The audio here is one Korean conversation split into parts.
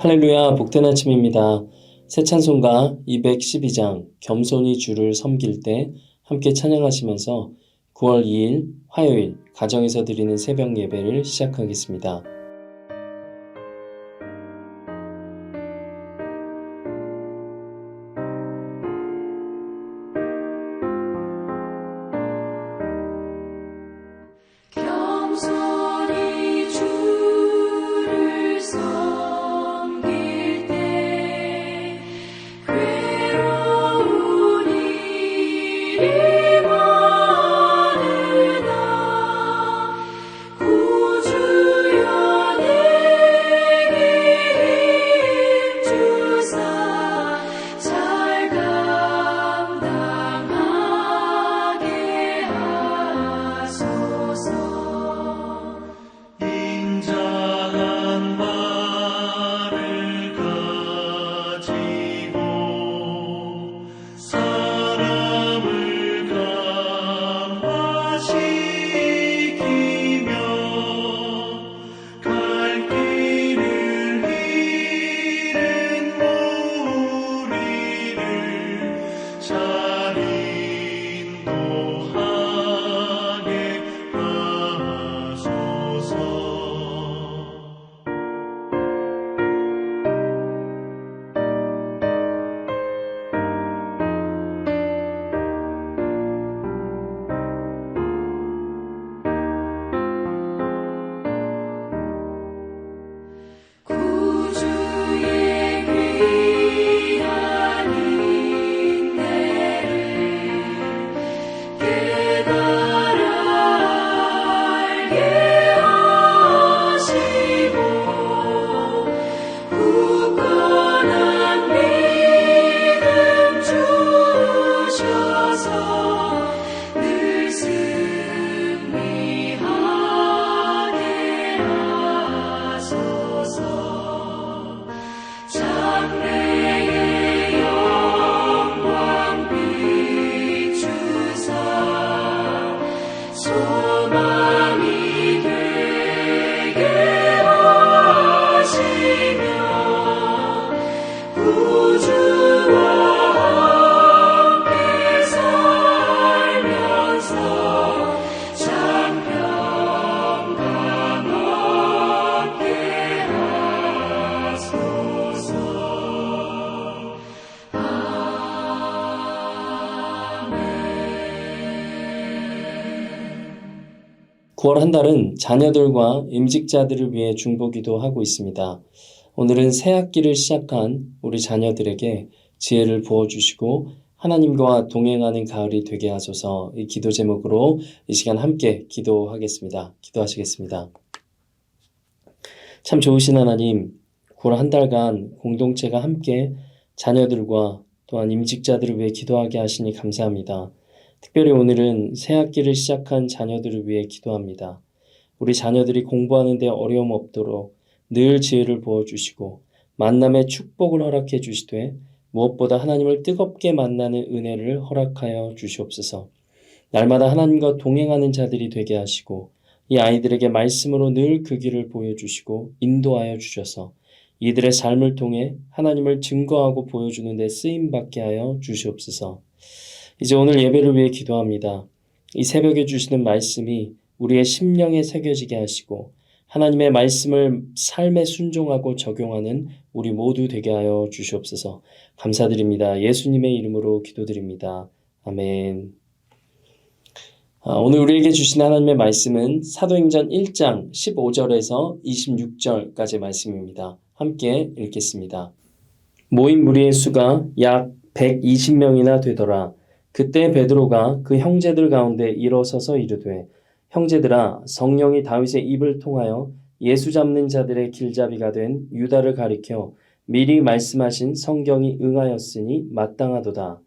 할렐루야, 복된 아침입니다. 새 찬송가 212장 겸손히 주를 섬길 때 함께 찬양하시면서 9월 2일 화요일 가정에서 드리는 새벽 예배를 시작하겠습니다. (9월) 한 달은 자녀들과 임직자들을 위해 중보기도 하고 있습니다. 오늘은 새 학기를 시작한 우리 자녀들에게 지혜를 부어주시고 하나님과 동행하는 가을이 되게 하소서. 이 기도 제목으로 이 시간 함께 기도하겠습니다. 기도하시겠습니다. 참 좋으신 하나님, 9월 한 달간 공동체가 함께 자녀들과 또한 임직자들을 위해 기도하게 하시니 감사합니다. 특별히 오늘은 새 학기를 시작한 자녀들을 위해 기도합니다. 우리 자녀들이 공부하는 데 어려움 없도록 늘 지혜를 부어주시고 만남의 축복을 허락해 주시되 무엇보다 하나님을 뜨겁게 만나는 은혜를 허락하여 주시옵소서. 날마다 하나님과 동행하는 자들이 되게 하시고 이 아이들에게 말씀으로 늘 그 길을 보여주시고 인도하여 주셔서 이들의 삶을 통해 하나님을 증거하고 보여주는 데 쓰임받게 하여 주시옵소서. 이제 오늘 예배를 위해 기도합니다. 이 새벽에 주시는 말씀이 우리의 심령에 새겨지게 하시고 하나님의 말씀을 삶에 순종하고 적용하는 우리 모두 되게 하여 주시옵소서. 감사드립니다. 예수님의 이름으로 기도드립니다. 아멘. 오늘 우리에게 주신 하나님의 말씀은 사도행전 1장 15절에서 26절까지의 말씀입니다. 함께 읽겠습니다. 모인 무리의 수가 약 120명이나 되더라. 그때 베드로가 그 형제들 가운데 일어서서 이르되 형제들아, 성령이 다윗의 입을 통하여 예수 잡는 자들의 길잡이가 된 유다를 가리켜 미리 말씀하신 성경이 응하였으니 마땅하도다.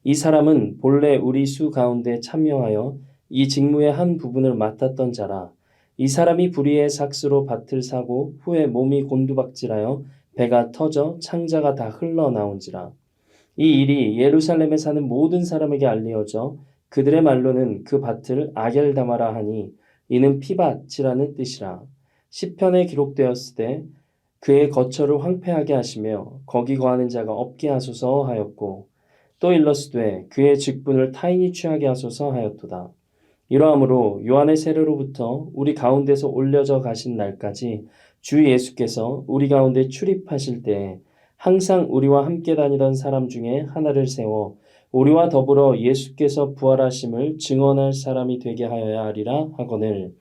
이 사람은 본래 우리 수 가운데 참여하여 이 직무의 한 부분을 맡았던 자라. 이 사람이 불의의 삭스로 밭을 사고 후에 몸이 곤두박질하여 배가 터져 창자가 다 흘러나온지라. 이 일이 예루살렘에 사는 모든 사람에게 알려져 그들의 말로는 그 밭을 아겔다마라 하니 이는 피밭이라는 뜻이라. 시편에 기록되었으되 그의 거처를 황폐하게 하시며 거기 거하는 자가 없게 하소서 하였고 또 일러스되 그의 직분을 타인이 취하게 하소서 하였도다. 이러함으로 요한의 세례로부터 우리 가운데서 올려져 가신 날까지 주 예수께서 우리 가운데 출입하실 때에 항상 우리와 함께 다니던 사람 중에 하나를 세워 우리와 더불어 예수께서 부활하심을 증언할 사람이 되게 하여야 하리라 하거늘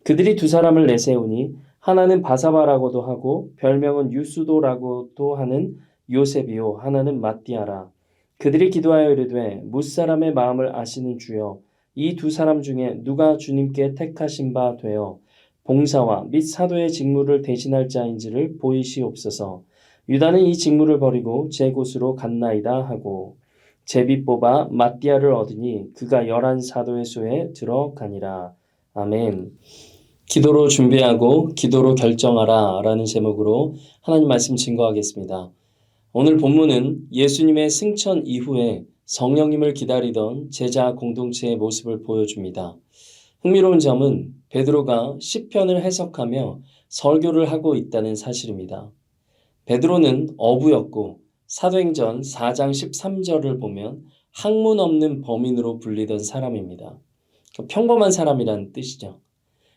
그들이 두 사람을 내세우니 하나는 바사바라고도 하고 별명은 유수도라고도 하는 요셉이요 하나는 matti아라. 그들이 기도하여 이르되 무사람의 마음을 아시는 주여 이 두 사람 중에 누가 주님께 택하신 바 되어 봉사와 및 사도의 직무를 대신할 자인지를 보이시옵소서. 유다는 이 직무를 버리고 제 곳으로 갔나이다 하고 제비 뽑아 matti아를 얻으니 그가 11 사도의 수에 들어가니라. 아멘. 기도로 준비하고 기도로 결정하라 라는 제목으로 하나님 말씀 증거하겠습니다. 오늘 본문은 예수님의 승천 이후에 성령님을 기다리던 제자 공동체의 모습을 보여줍니다. 흥미로운 점은 베드로가 시편을 해석하며 설교를 하고 있다는 사실입니다. 베드로는 어부였고 사도행전 4장 13절을 보면 학문 없는 범인으로 불리던 사람입니다. 평범한 사람이라는 뜻이죠.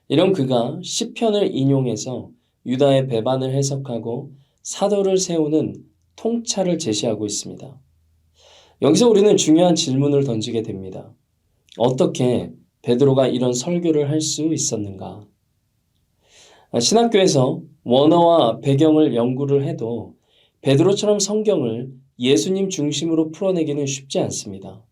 이런 그가 시편을 인용해서 유다의 배반을 해석하고 사도를 세우는 통찰을 제시하고 있습니다. 여기서 우리는 중요한 질문을 던지게 됩니다. 어떻게 베드로가 이런 설교를 할 수 있었는가? 신학교에서 원어와 배경을 연구를 해도 베드로처럼 성경을 예수님 중심으로 풀어내기는 쉽지 않습니다.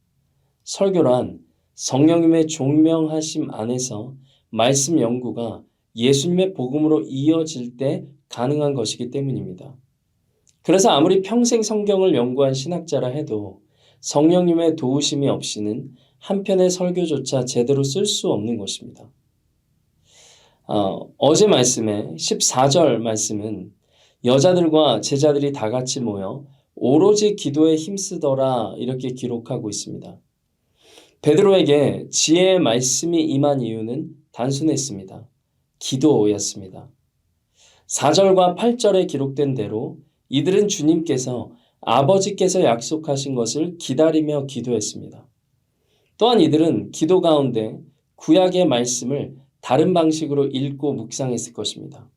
설교란 성령님의 종명하심 안에서 말씀 연구가 예수님의 복음으로 이어질 때 가능한 것이기 때문입니다. 그래서 아무리 평생 성경을 연구한 신학자라 해도 성령님의 도우심이 없이는 한 편의 설교조차 제대로 쓸 수 없는 것입니다. 어제 말씀의 14절 말씀은 여자들과 제자들이 다 같이 모여 오로지 기도에 힘쓰더라 이렇게 기록하고 있습니다. 베드로에게 지혜의 말씀이 임한 이유는 단순했습니다. 기도였습니다. 4절과 8절에 기록된 대로 이들은 주님께서 아버지께서 약속하신 것을 기다리며 기도했습니다. 또한 이들은 기도 가운데 구약의 말씀을 다른 방식으로 읽고 묵상했을 것입니다.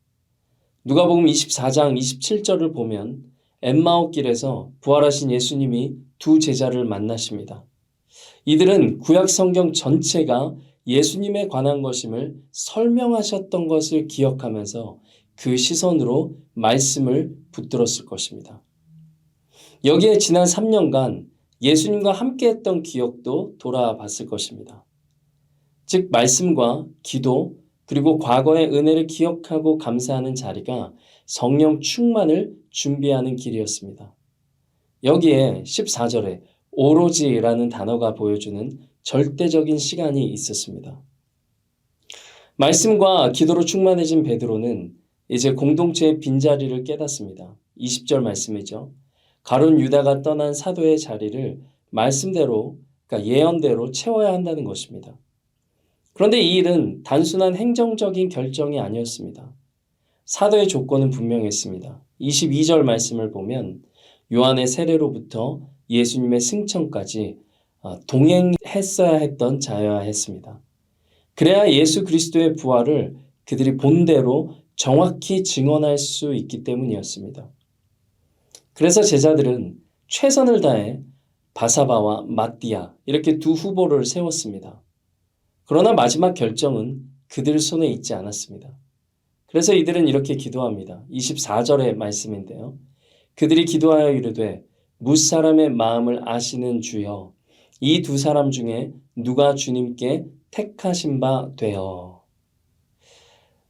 누가복음 24장 27절을 보면 엠마오 길에서 부활하신 예수님이 두 제자를 만나십니다. 이들은 구약 성경 전체가 예수님에 관한 것임을 설명하셨던 것을 기억하면서 그 시선으로 말씀을 붙들었을 것입니다. 여기에 지난 3년간 예수님과 함께했던 기억도 돌아봤을 것입니다. 즉 말씀과 기도 그리고 과거의 은혜를 기억하고 감사하는 자리가 성령 충만을 준비하는 길이었습니다. 여기에 14절에 오로지라는 단어가 보여주는 절대적인 시간이 있었습니다. 말씀과 기도로 충만해진 베드로는 이제 공동체의 빈자리를 깨닫습니다. 20절 말씀이죠. 가룟 유다가 떠난 사도의 자리를 말씀대로, 그러니까 예언대로 채워야 한다는 것입니다. 그런데 이 일은 단순한 행정적인 결정이 아니었습니다. 사도의 조건은 분명했습니다. 22절 말씀을 보면 요한의 세례로부터 예수님의 승천까지 동행했어야 했던 자여야 했습니다. 그래야 예수 그리스도의 부활을 그들이 본대로 정확히 증언할 수 있기 때문이었습니다. 그래서 제자들은 최선을 다해 바사바와 matti아 이렇게 두 후보를 세웠습니다. 그러나 마지막 결정은 그들 손에 있지 않았습니다. 그래서 이들은 이렇게 기도합니다. 24절의 말씀인데요. 그들이 기도하여 이르되 무사람의 마음을 아시는 주여 이 두 사람 중에 누가 주님께 택하신 바 되어.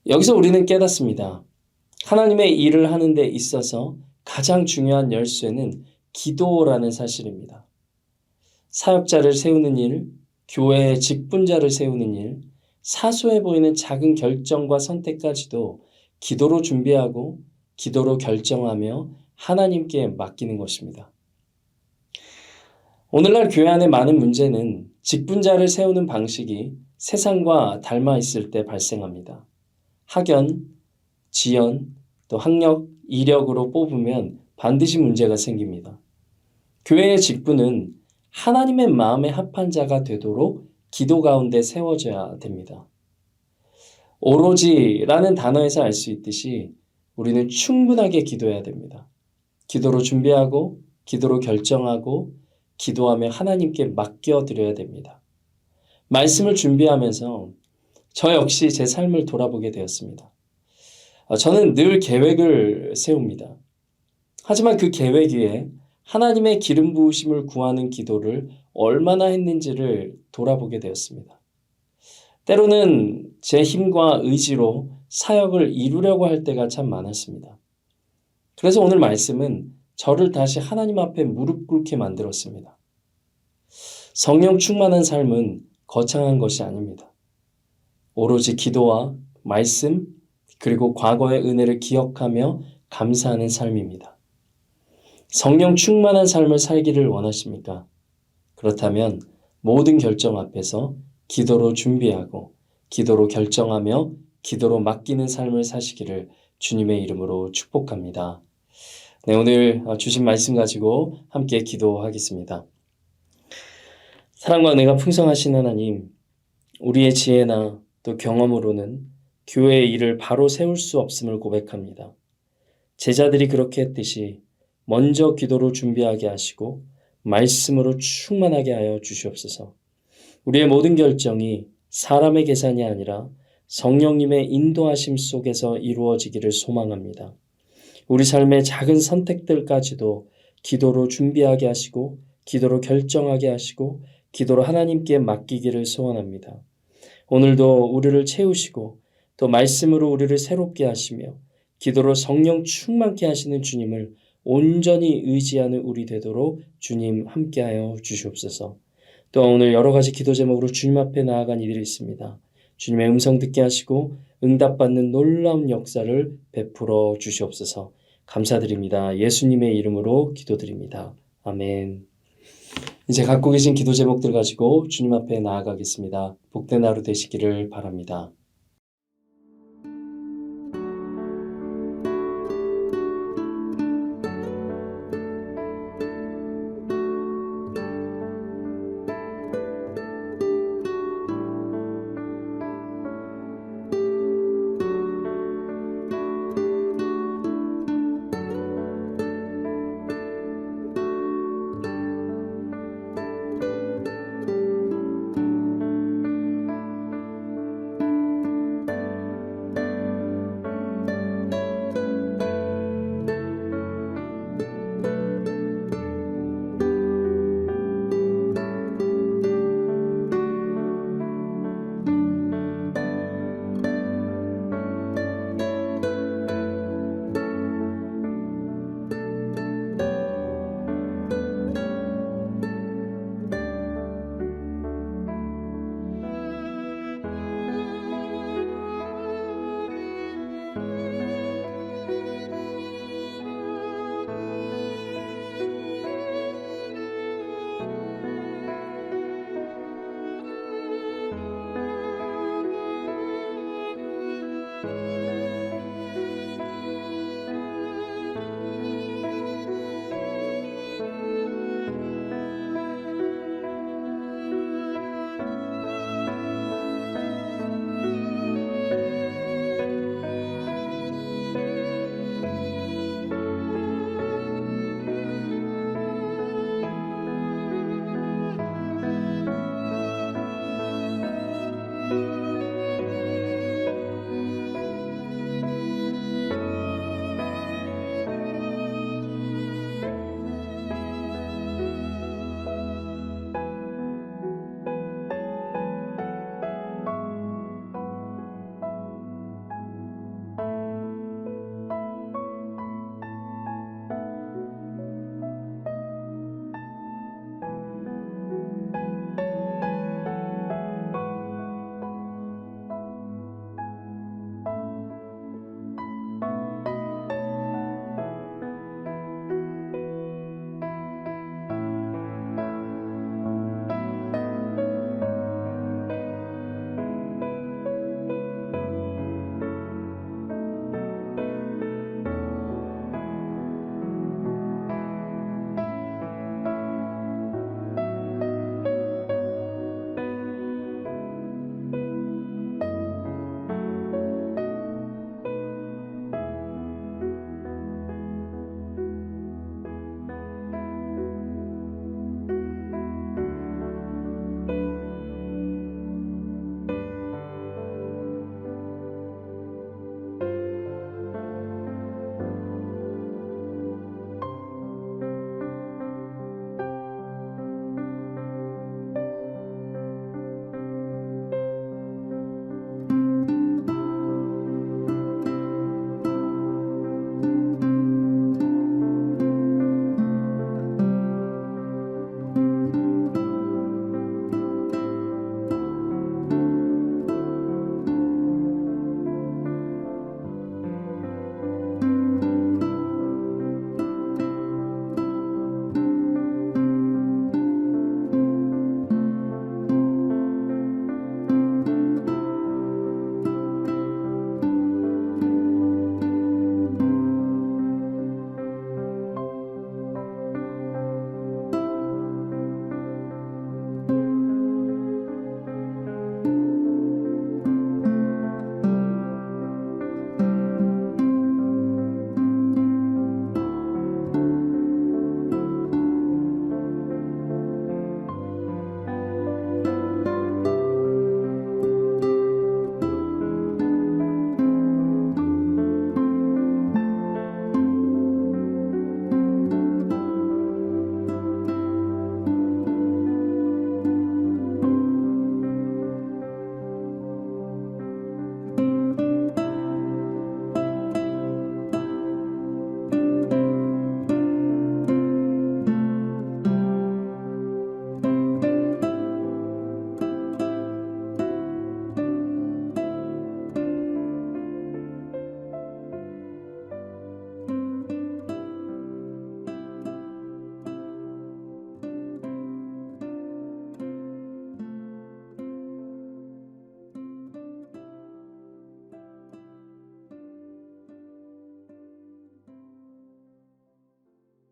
여기서 우리는 깨닫습니다. 하나님의 일을 하는 데 있어서 가장 중요한 열쇠는 기도라는 사실입니다. 사역자를 세우는 일, 교회의 직분자를 세우는 일, 사소해 보이는 작은 결정과 선택까지도 기도로 준비하고 기도로 결정하며 하나님께 맡기는 것입니다. 오늘날 교회 안의 많은 문제는 직분자를 세우는 방식이 세상과 닮아 있을 때 발생합니다. 학연, 지연, 또 학력, 이력으로 뽑으면 반드시 문제가 생깁니다. 교회의 직분은 하나님의 마음에 합한 자가 되도록 기도 가운데 세워져야 됩니다. 오로지라는 단어에서 알 수 있듯이 우리는 충분하게 기도해야 됩니다. 기도로 준비하고, 기도로 결정하고, 기도하며 하나님께 맡겨드려야 됩니다. 말씀을 준비하면서 저 역시 제 삶을 돌아보게 되었습니다. 저는 늘 계획을 세웁니다. 하지만 그 계획 위에 하나님의 기름 부으심을 구하는 기도를 얼마나 했는지를 돌아보게 되었습니다. 때로는 제 힘과 의지로 사역을 이루려고 할 때가 참 많았습니다. 그래서 오늘 말씀은 저를 다시 하나님 앞에 무릎 꿇게 만들었습니다. 성령 충만한 삶은 거창한 것이 아닙니다. 오로지 기도와 말씀, 그리고 과거의 은혜를 기억하며 감사하는 삶입니다. 성령 충만한 삶을 살기를 원하십니까? 그렇다면 모든 결정 앞에서 기도로 준비하고 기도로 결정하며 기도로 맡기는 삶을 사시기를 주님의 이름으로 축복합니다. 네, 오늘 주신 말씀 가지고 함께 기도하겠습니다. 사랑과 은혜가 풍성하신 하나님, 우리의 지혜나 또 경험으로는 교회의 일을 바로 세울 수 없음을 고백합니다. 제자들이 그렇게 했듯이 먼저 기도로 준비하게 하시고 말씀으로 충만하게 하여 주시옵소서. 우리의 모든 결정이 사람의 계산이 아니라 성령님의 인도하심 속에서 이루어지기를 소망합니다. 우리 삶의 작은 선택들까지도 기도로 준비하게 하시고 기도로 결정하게 하시고 기도로 하나님께 맡기기를 소원합니다. 오늘도 우리를 채우시고 또 말씀으로 우리를 새롭게 하시며 기도로 성령 충만케 하시는 주님을 온전히 의지하는 우리 되도록 주님 함께하여 주시옵소서. 또 오늘 여러 가지 기도 제목으로 주님 앞에 나아간 이들이 있습니다. 주님의 음성 듣게 하시고 응답받는 놀라운 역사를 베풀어 주시옵소서. 감사드립니다. 예수님의 이름으로 기도드립니다. 아멘. 이제 갖고 계신 기도 제목들 가지고 주님 앞에 나아가겠습니다. 복된 하루 되시기를 바랍니다.